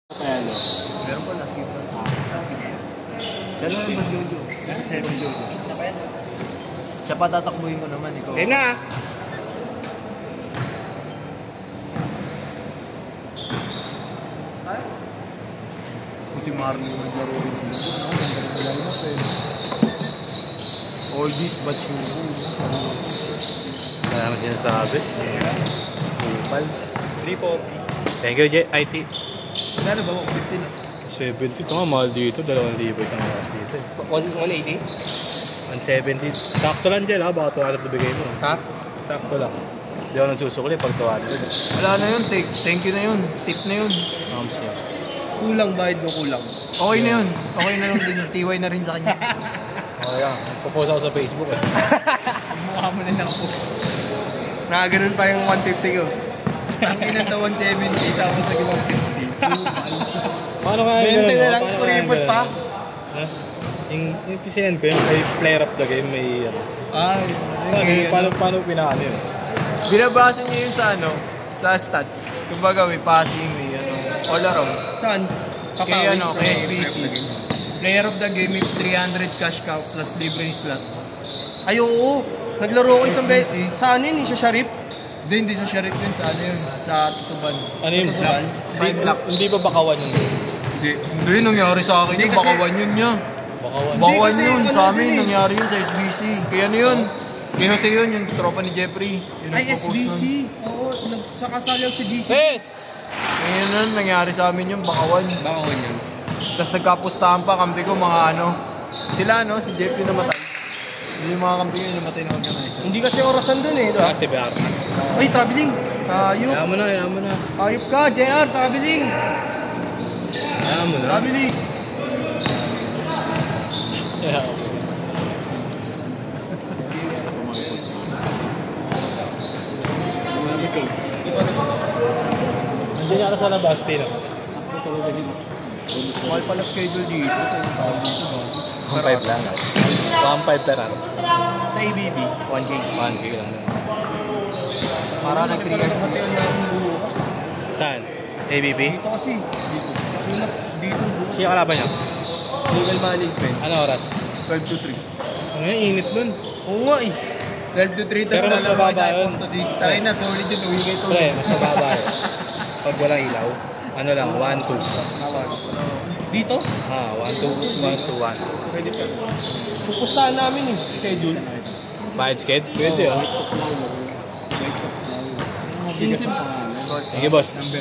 Ano? Meron po last game. Dalawa yung Jojo. Seven Jojo. Siya pa tatakbuhin ko naman, ikaw. Ayun na! Kung si Marlon yung naglaro rin yung all this but you. Kaya naman sinasabi. Kupal. 340. Thank you, IT. Gano'n ba? 15 na. 70. Ito nga, mahal dito. 2,000 isang oras dito. 180? 170. Sakto lang dyan ha. Baka 200 na bigay mo. Ha? Sakto lang. Hindi ako nagsusukli pag 200. Wala na yun, thank you na yun. Tip na yun. Siya. Kulang bayad mo kulang. Okay na yun. Okay na lang din. TY na rin sa kanya. Okay lang. Pupost ako sa Facebook eh. Mukha mo na nakapost. Nakaganon pa yung 150 ko. Tangin na 170 tapos naging 150. Paano nga Mente ganun, na lang, Paano kuripot ganun? pa. Ha? Yung sinend ko yung may player of the game, may ano. Paano pinakano yun? Binabasa niya yun sa ano, sa stats. Kumbaga may passing, may ano, all around. Saan? Kaya ano, kay SBC. Player of the game with 300 cash cow plus libre slot. Ay, oo. Naglaro ko isang beses. Saan yun? Sa Sharif? Hindi sa Sheriff yun, sa ano yun, sa Tutuban. Ano yung Tutuban? Black. Hindi ba bakawan yun? Hindi nangyari sa akin yung kasi- bakawan yun niya. Bakawan. Bakawan kasi yun, ano sa amin din eh. nangyari yun sa SBC. Kaya ano yun? Kay Jose yun, yung tropa ni Jeffrey. Yun Ay, nagpo-post SBC. nun. Oo, nagsakasalang si GC. Yes! Kaya nun, nangyari sa amin yung bakawan. Baka ko yun. Tapos nagkapustahan pa, kampi ko mga ano. Sila no, si Jeffrey namatay. Yung mga kampi ko yung namatay na organizer. Hindi kasi orasan dun eh. Kasi Bearnas. Ay, traveling. Ayop. Yaman na. Ayop ka, JR. Traveling. Yaman na. Traveling. Nandiyan yata sa labas, Tino. Mahal pala schedule dito. 1.5 lang. 1.5 per ano. Sa ABB, 1K. 1K lang. Para nag 3 years na. Saan? ABB? Dito kasi. Dito. Dito. Sino kalaban niya? Legal management. Ano oras? 12 to 3. Ano yung init dun? Oo nga eh. 12 to 3, Pero tapos mas nalaro mababa sa yun. 4 to 6. Tayo na, solid yun. Uwi kayo to. Pre, mas mababa yun. Pag walang ilaw, ano lang, 1-2. Dito? 1-2, 1-2, 1. Pwede pa. Pupustahan namin eh. Schedule. Bayad sked? Pwede oh. 15 Sige boss. 15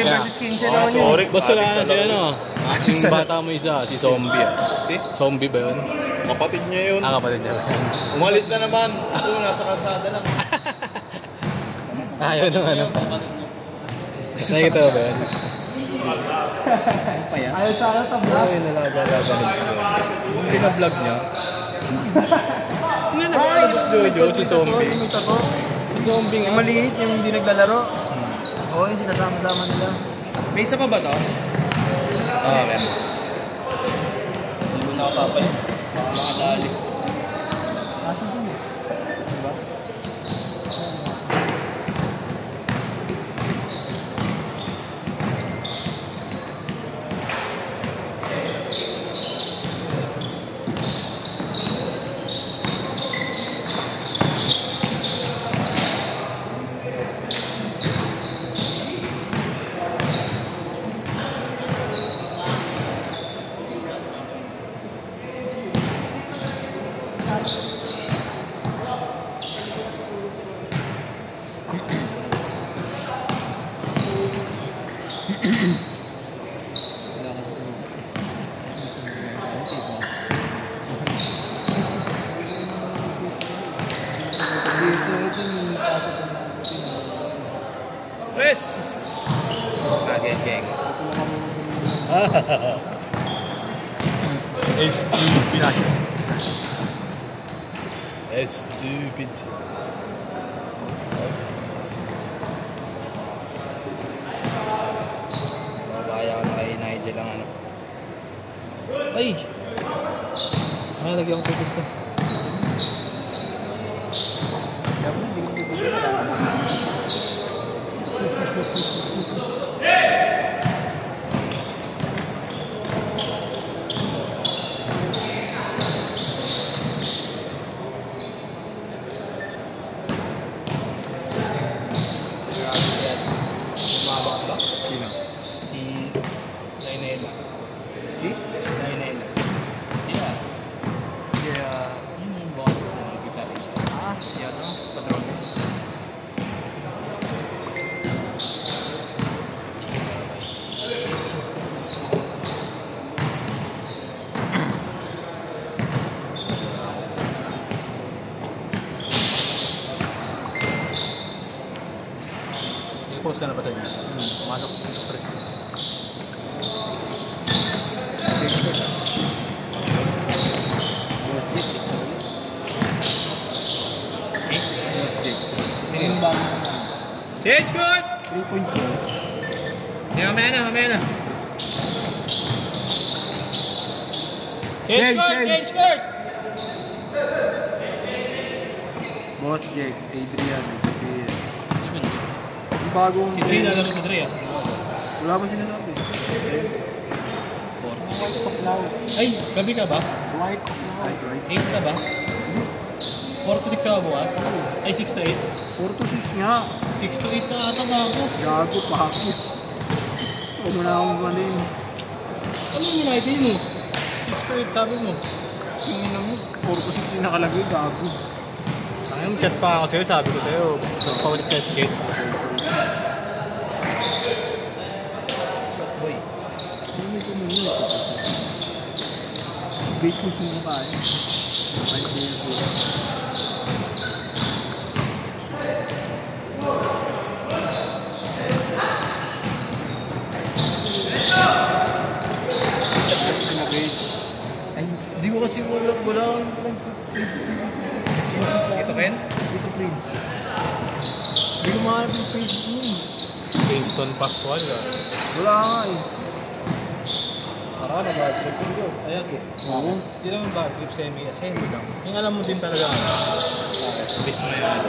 versus 15 naman yun. Boss, wala na si ano. Yung bata mo isa, si Zombie ah. Si? Zombie ba yun? Kapatid niya yun. Kapatid niya. Umalis na naman. So, nasa kalsada lang. Ayaw nung ano. Nakikita mo ba yun? Ayaw sa ano, tablas. Ayaw na laban. Yung pina-vlog niya. Ano na ba? Jojo, si Zombie. Limit ako. Si Zombie Yung nga. maliit, yung hindi naglalaro. Oo, yung sinasama-sama nila. May isa pa ba to? Oo, meron. Hindi mo nakapapalit. Baka makadali. Kasi din eh. Diba? Chris! Geng. It's stupid. Babaya ko na kay Nigel ang ano. Ay! Lagyan ko dito. ka na pa sa GC. Pumasok dito pre. Sino yung bago? Change court! 3 points mo. Mamaya na. Change, Change court! Boss Jake, Adrian, yung bagong... Si Dre, lalaro si Dre ah. Wala ba sinasabi? White Cock now. Ay, gabi ka ba? White Cock now. 8 ka ba? 4 to 6 ka ba bukas? Ay, 6 to 8? 4 to 6 nga. 6 to 8 ka ata ba ako? Gago, pakakit. Ano na akong galing. Ano yung United mo? 6 to 8 sabi mo. Yung ina mo, 4 to 6 yung nakalagay, gago. Ayun, chat pa ako sa'yo, sabi ko sa'yo. Nagpaulit ka skate. Stop boy. Hindi mo ito muna. Business mo na kaya. Ay, hindi po. Ay, di ko kasi wala. Ito Ken? Dito, Prince. Hindi ko mahanap yung Facebook mo. Kingston Pascual ah. Wala nga eh. Para nag-bad trip ko dito. Ayan eh. Oo. Hindi naman bad trip sa MIS. Hindi lang. Yung alam mo din talaga. Bis mo yan. Ito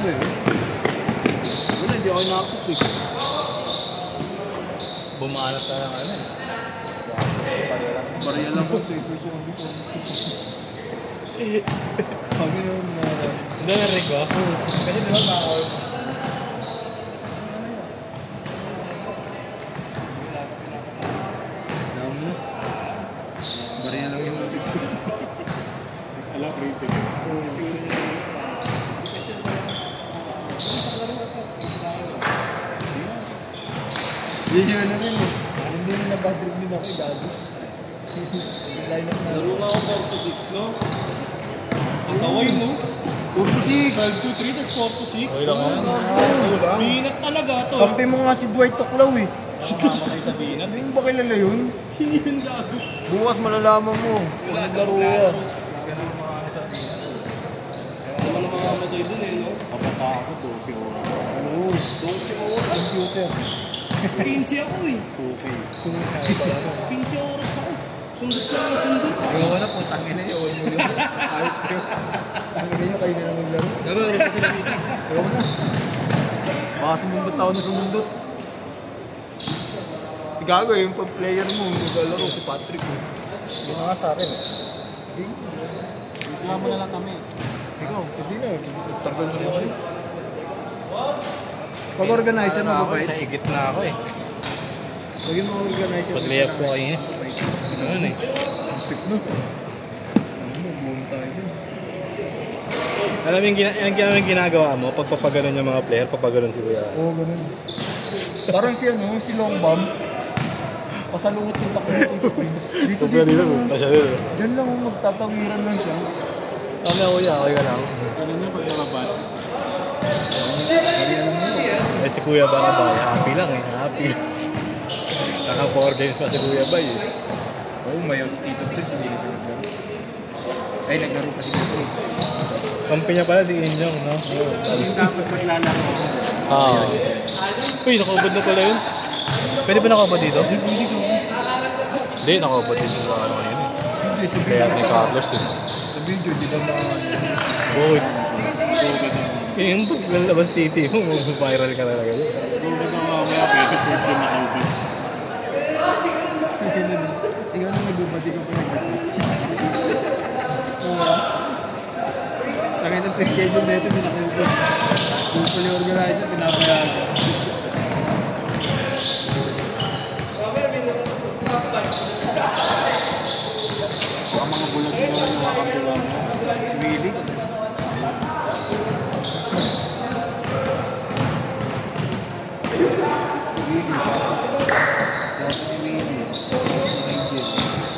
ba yun? Wala, hindi ako nakakot eh. Bumanat na lang ano eh. Bariya lang po ito eh. Kami naman na... Hindi na rin ko. Kasi di ba bawal? Alam mo? Bariya lang yung... Alam, crazy. Yun yun na rin eh. Hindi na bad trip din ako eh, gago. Line up na. Laro nga ako 4 to 6, no? Kasaway mo. 4 to 6! 5 to 3, tas 4 to 6. Okay lang yan. Minat talaga to. Kampi mo nga si Dwight Tuklaw eh. Makamatay sa binat. Hindi mo ba kilala yun? Hindi yun gago. Bukas malalaman mo. Kung naglaro yan. Ano naman makamatay dun eh, no? Papatakot to. Siguro. Oo. Computer. 15 ako eh. Okay. 15 oras ako. Sundot lang yung sundot. Ayaw na po, tangin na yun. Ayot ko. Tangin na yun, kayo na lang maglaro. Gagawin pa sila dito. Ayaw na. Baka sumundot ako na sumundot. Gago yung pag-player mo, maglalaro si Patrick eh. Hindi na nga sa akin eh. Reklamo na lang kami. Ikaw, hindi na. Tagal na naman. Pag-organizer mo ba ba? Naigit na ako eh. Huwag yung mga organizer. Pag-layup ko kayo eh. Ano eh. Tip no. Mag-boom tayo dun. Alam mo yung ginagawa mo, pagpapaganon yung mga player, papaganon si Kuya. Oo, ganun. Parang si ano, si Long Bomb. Pasalungot yung takot dito, Prince. Dito lang. Diyan lang magtatawiran lang siya. Kami ako Kuya, okay ka lang. Ano niya pag nakabat? Eh si Kuya Barabay, happy lang eh, happy. Naka 4 games pa si Kuya Bay eh. Oo, mayaw si Tito Prince. Hindi siya naglaro. Ay, naglaro pa si Tito Prince. Kampi niya pala si Inyong, no? Yung dapat maglalaro ako. Ah. Uy, nakaubad na pala yun. Pwede ba nakaubad dito? Hindi, nakaubad dito sa ano yun eh. Hindi, sa Kaya video. ni Carlos eh. Sa video, di ba mga... Boy. Yung paglalabas titi mo, viral ka talaga yun. Gawin na mamaya, pwede po ito nakaubit. Ikaw na nagbubati ka pa nagbati. Tangin ng schedule na ito, may nakaubad. Kung pala yung organizer, pinapayagan. Baka mga bulag na yung mga kampilan mo. Willie.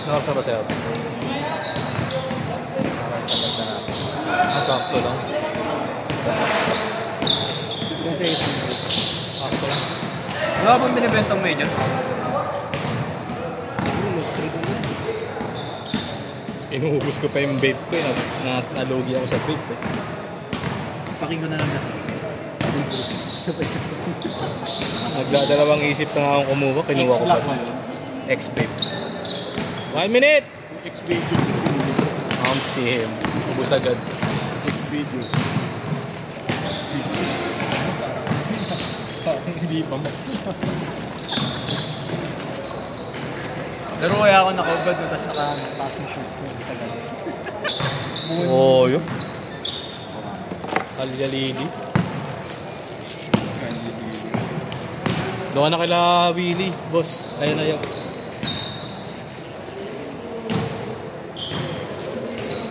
Nakaksa ba sa'yo? Masakto lang. Kasi Ako lang. Wala bang binibentang major? Inuubos ko pa yung vape ko eh. Nalugi ako sa vape eh. paking ko na lang na. Nagdadalawang isip na nga akong kumuha. Kinuha ko pa. X-vape. 1 minute! X-video. See him. Ubus agad. X-video. Hindi pa mas. Pero kaya ako nakaubad doon, tapos naka-pass yung shoot ko sa ganun. Oh, yun. Alyalidi. Doon na kila Willie, boss. Kaya na yun.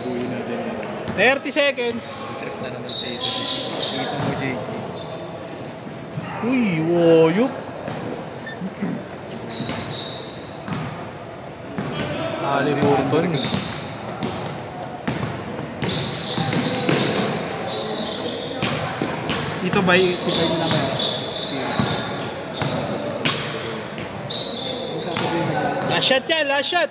Buhin natin. 30 seconds. Trip na naman sa ito. Kita mo, JC. Uy, woyup. Aliburton. Ito ba si Bay na naman? Last shot yan, last shot.